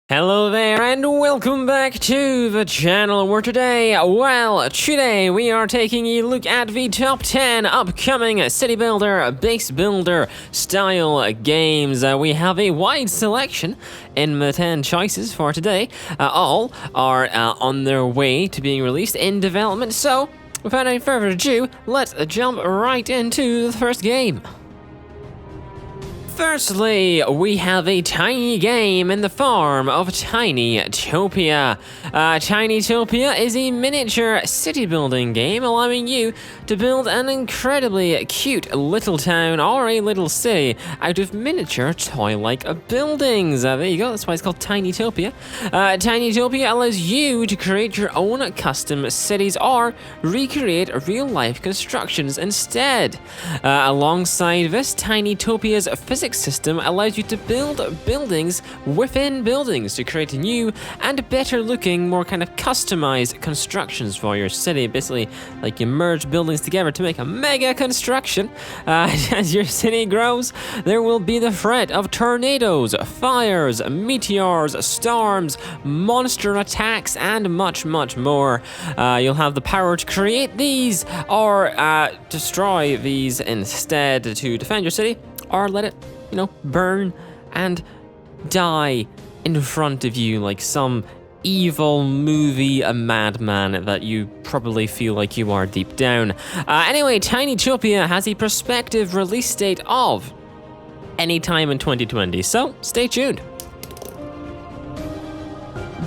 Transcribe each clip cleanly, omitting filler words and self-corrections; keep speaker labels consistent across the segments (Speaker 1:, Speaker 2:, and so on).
Speaker 1: Hello there and welcome back to the channel where today we are taking a look at the top 10 upcoming city builder, base builder style games. We have a wide selection in the 10 choices for today. All are on their way to being released in development, so without any further ado, let's jump right into the first game. Firstly, we have a tiny game in the form of Tinytopia. Tinytopia is a miniature city building game allowing you to build an incredibly cute little town or a little city out of miniature toy-like buildings. There you go, that's why it's called Tinytopia. Tinytopia allows you to create your own custom cities or recreate real-life constructions instead. Alongside this, Tinytopia's physics system allows you to build buildings within buildings to create new and better looking, more kind of customized constructions for your city. Basically, like you merge buildings together to make a mega construction. As your city grows, there will be the threat of tornadoes, fires, meteors, storms, monster attacks, and much more. You'll have the power to create these or destroy these instead to defend your city, or let it burn and die in front of you like some evil movie, a madman that you probably feel like you are deep down. Anyway, Tinytopia has a prospective release date of anytime in 2020, so stay tuned.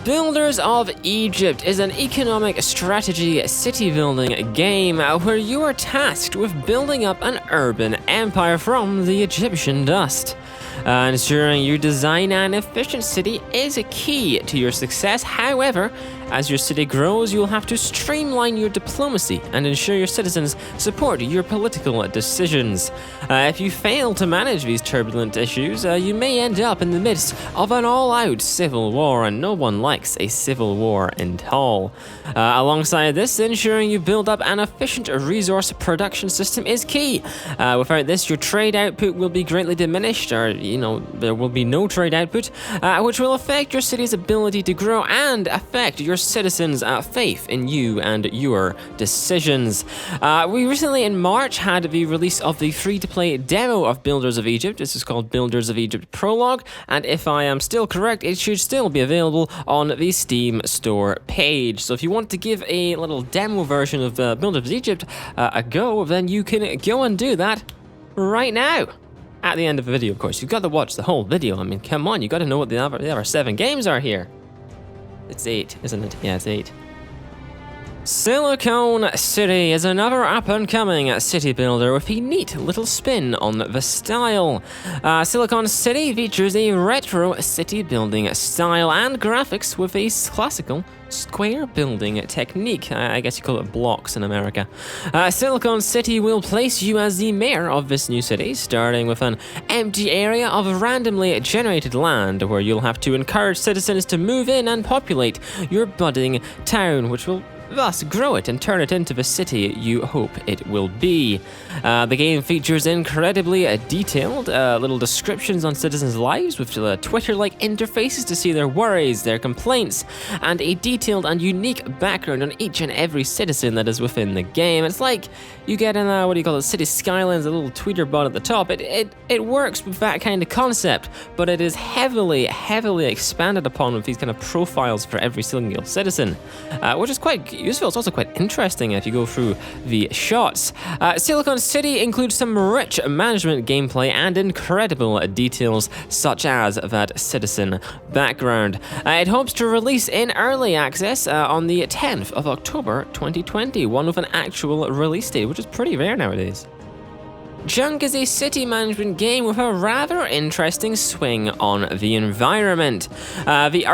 Speaker 1: Builders of Egypt is an economic strategy city building game where you are tasked with building up an urban empire from the Egyptian dust. Ensuring you design an efficient city is a key to your success. However, as your city grows, you'll have to streamline your diplomacy and ensure your citizens support your political decisions. If you fail to manage these turbulent issues, you may end up in the midst of an all-out civil war, and no one likes a civil war at all. Alongside this, ensuring you build up an efficient resource production system is key. Without this, your trade output will be greatly diminished, or there will be no trade output, which will affect your city's ability to grow and affect your citizens' faith in you and your decisions. We recently in March had the release of the free-to-play demo of Builders of Egypt. This is called Builders of Egypt Prologue, and if I am still correct, it should still be available on the Steam store page. So if you want to give a little demo version of Builders of Egypt a go, then you can go and do that right now. At the end of the video, of course. You've got to watch the whole video. I mean, come on, you got to know what the other 7 games are here. It's 8, isn't it? Yeah, it's 8. Silicon City is another up-and-coming city builder with a neat little spin on the style. Silicon City features a retro city building style and graphics with a classical square building technique. I guess you call it blocks in America. Silicon City will place you as the mayor of this new city, starting with an empty area of randomly generated land where you'll have to encourage citizens to move in and populate your budding town, which will thus grow it and turn it into the city you hope it will be. The game features incredibly detailed little descriptions on citizens' lives with Twitter-like interfaces to see their worries, their complaints, and a detailed and unique background on each and every citizen that is within the game. It's like you get in city skylines, a little tweeter bot at the top. It works with that kind of concept, but it is heavily expanded upon with these kind of profiles for every single citizen, which is quite useful. It's also quite interesting if you go through the shots. Silicon City includes some rich management gameplay and incredible details such as that citizen background. It hopes to release in early access on the 10th of October 2020, one with an actual release date, which is pretty rare nowadays. Junk is a city management game with a rather interesting swing on the environment. The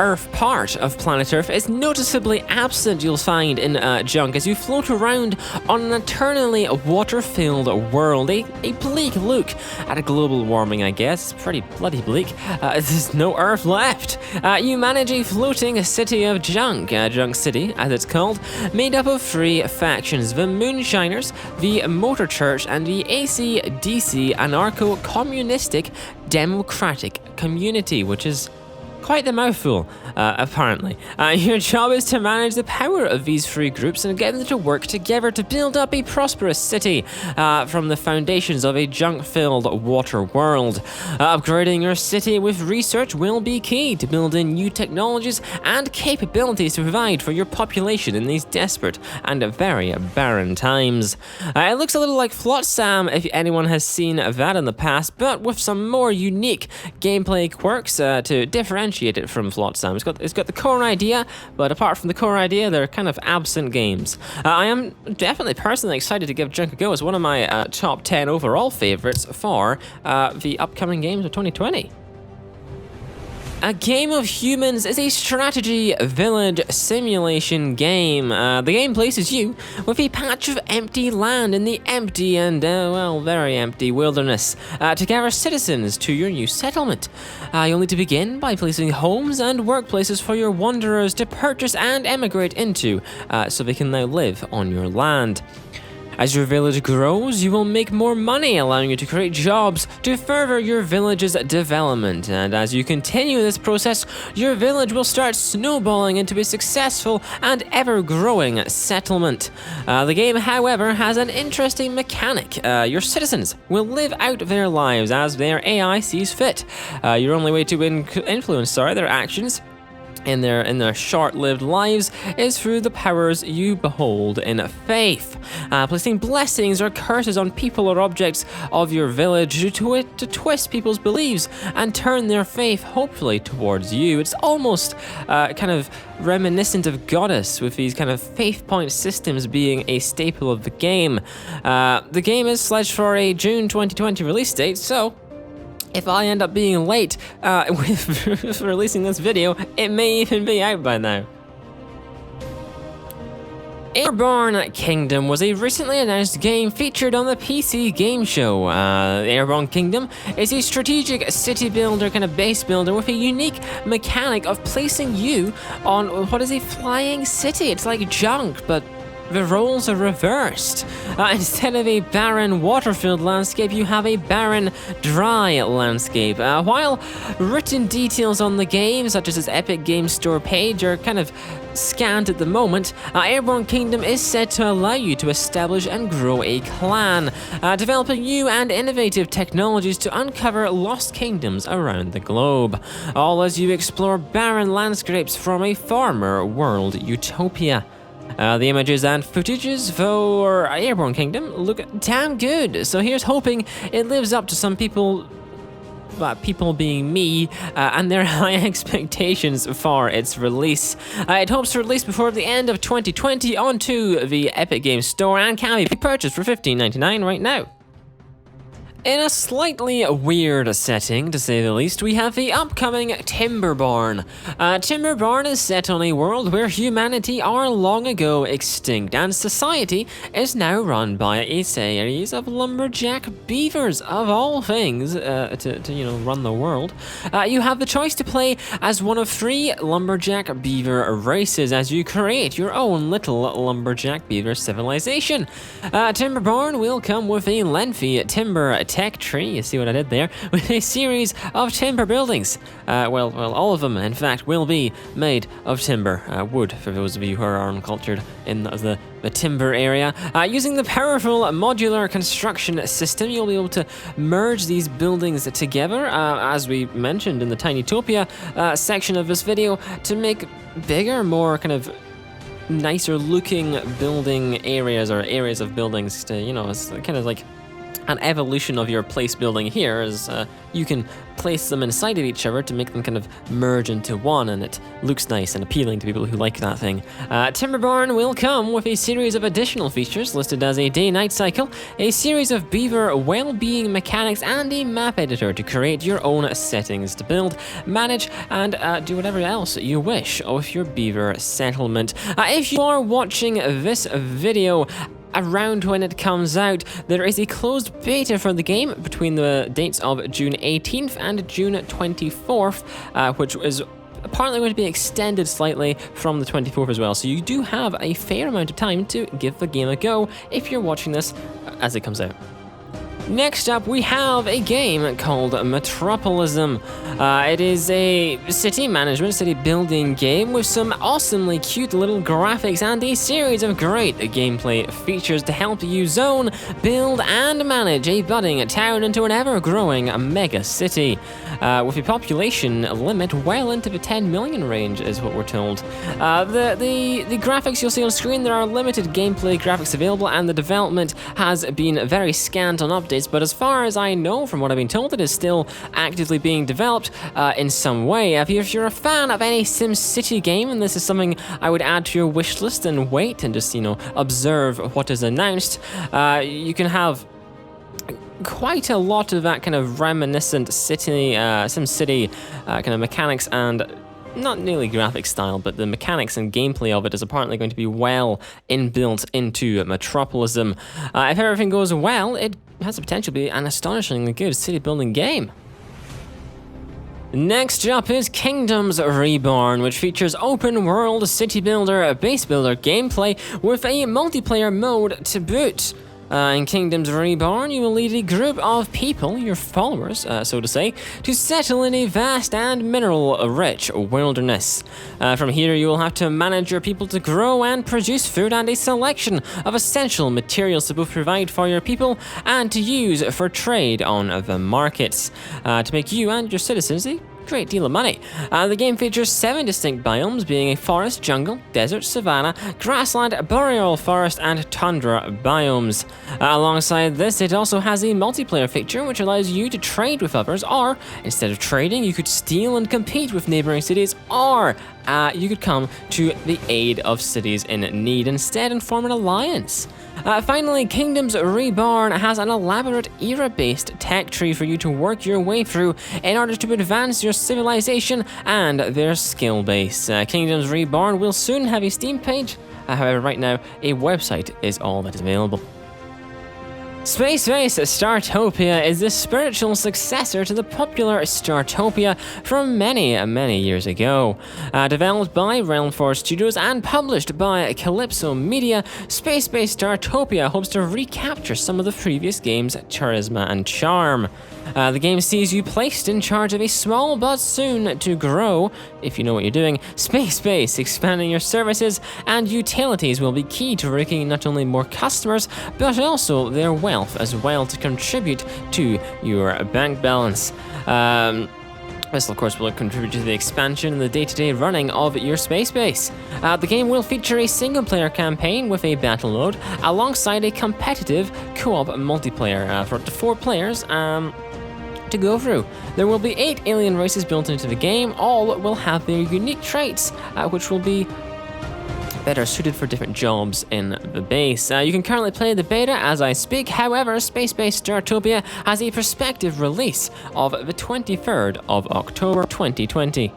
Speaker 1: Earth part of planet Earth is noticeably absent, you'll find in Junk, as you float around on an eternally water-filled world. A bleak look at global warming, I guess. It's pretty bloody bleak. There's no Earth left. You manage a floating city of Junk, Junk City, as it's called, made up of 3 factions: the Moonshiners, the Motor Church, and the ACDC Anarcho-Communistic Democratic Community, which is Quite the mouthful, apparently. Your job is to manage the power of these three groups and get them to work together to build up a prosperous city from the foundations of a junk-filled water world. Upgrading your city with research will be key to building new technologies and capabilities to provide for your population in these desperate and very barren times. It looks a little like Flotsam if anyone has seen that in the past, but with some more unique gameplay quirks to differentiate it from Flotsam. It's got the core idea, but apart from the core idea, they're kind of absent games. I am definitely personally excited to give Junk a go as one of my top 10 overall favorites for the upcoming games of 2020. A Game of Humans is a strategy village simulation game. The game places you with a patch of empty land in the empty and, well, very empty wilderness to gather citizens to your new settlement. You'll need to begin by placing homes and workplaces for your wanderers to purchase and emigrate into so they can now live on your land. As your village grows, you will make more money, allowing you to create jobs to further your village's development. And as you continue this process, your village will start snowballing into a successful and ever-growing settlement. The game, however, has an interesting mechanic. Your citizens will live out their lives as their AI sees fit. Your only way to influence their actions in their short-lived lives is through the powers you behold in faith. Placing blessings or curses on people or objects of your village to twist people's beliefs and turn their faith hopefully towards you. It's almost kind of reminiscent of Goddess, with these kind of faith point systems being a staple of the game. The game is sledged for a June 2020 release date, so if I end up being late with releasing this video, it may even be out by now. Airborn Kingdom was a recently announced game featured on the PC game show. Airborn Kingdom is a strategic city builder, kind of base builder, with a unique mechanic of placing you on what is a flying city. It's like junk, but the roles are reversed. Instead of a barren water-filled landscape, you have a barren, dry landscape. While written details on the game, such as its Epic Games Store page, are kind of scant at the moment, Airborn Kingdom is said to allow you to establish and grow a clan, developing new and innovative technologies to uncover lost kingdoms around the globe, all as you explore barren landscapes from a farmer world utopia. The images and footages for Airborn Kingdom look damn good, so here's hoping it lives up to some people being me, and their high expectations for its release. It hopes to release before the end of 2020 onto the Epic Games Store and can be purchased for $15.99 right now. In a slightly weird setting, to say the least, we have the upcoming Timberborn. Timberborn is set on a world where humanity are long ago extinct, and society is now run by a series of lumberjack beavers, of all things, to run the world. You have the choice to play as one of 3 lumberjack beaver races as you create your own little lumberjack beaver civilization. Timberborn will come with a lengthy timber tech tree, you see what I did there, with a series of timber buildings. Well, all of them, in fact, will be made of timber, wood, for those of you who are uncultured in the timber area. Using the powerful modular construction system, you'll be able to merge these buildings together, as we mentioned in the Tinytopia section of this video, to make bigger, more kind of nicer looking building areas, or areas of buildings to, it's kind of like an evolution of your place building here, as you can place them inside of each other to make them kind of merge into one, and it looks nice and appealing to people who like that thing. Timberborn will come with a series of additional features listed as a day-night cycle, a series of beaver well-being mechanics, and a map editor to create your own settings to build, manage, and do whatever else you wish with your beaver settlement. If you are watching this video around when it comes out, there is a closed beta for the game between the dates of June 18th and June 24th, which is apparently going to be extended slightly from the 24th as well. So you do have a fair amount of time to give the game a go if you're watching this as it comes out. Next up, we have a game called Metropolism. It is a city management, city building game with some awesomely cute little graphics and a series of great gameplay features to help you zone, build, and manage a budding town into an ever-growing mega city. With a population limit well into the 10 million range, is what we're told. The graphics you'll see on screen, there are limited gameplay graphics available, and the development has been very scant on updates. But as far as I know, from what I've been told, it is still actively being developed in some way. If you're a fan of any SimCity game, and this is something I would add to your wish list and wait and just, observe what is announced, you can have quite a lot of that kind of reminiscent SimCity kind of mechanics and not nearly graphic style, but the mechanics and gameplay of it is apparently going to be well inbuilt into Metropolism. If everything goes well, it has the potential to be an astonishingly good city building game. Next up is Kingdoms Reborn, which features open world city builder, base builder gameplay with a multiplayer mode to boot. In Kingdoms Reborn, you will lead a group of people, your followers, so to say, to settle in a vast and mineral-rich wilderness. From here, you will have to manage your people to grow and produce food and a selection of essential materials to both provide for your people and to use for trade on the markets, to make you and your citizens a great deal of money. The game features 7 distinct biomes, being a forest, jungle, desert, savanna, grassland, boreal forest, and tundra biomes. Alongside this, it also has a multiplayer feature which allows you to trade with others, or instead of trading, you could steal and compete with neighboring cities, or you could come to the aid of cities in need instead and form an alliance. Finally, Kingdoms Reborn has an elaborate era-based tech tree for you to work your way through in order to advance your civilization and their skill base. Kingdoms Reborn will soon have a Steam page, however right now a website is all that is available. Spacebase Startopia is the spiritual successor to the popular Startopia from many years ago. Developed by Realm Force Studios and published by Calypso Media, Spacebase Startopia hopes to recapture some of the previous game's charisma and charm. The game sees you placed in charge of a small but soon to grow, if you know what you're doing, space base. Expanding your services and utilities will be key to raking not only more customers, but also their wealth as well to contribute to your bank balance. This, of course, will contribute to the expansion and the day-to-day running of your space base. The game will feature a single-player campaign with a battle mode, alongside a competitive co-op multiplayer for up to 4 players to go through. There will be 8 alien races built into the game. All will have their unique traits, which will be better suited for different jobs in the base. You can currently play the beta as I speak. However, Spacebase Startopia has a prospective release of the 23rd of October 2020.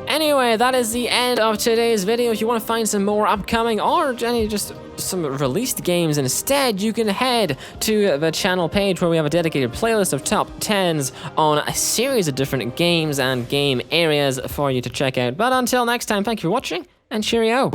Speaker 1: Anyway, that is the end of today's video. If you want to find some more upcoming or just some released games instead, you can head to the channel page where we have a dedicated playlist of top 10s on a series of different games and game areas for you to check out. But until next time, thank you for watching and cheerio.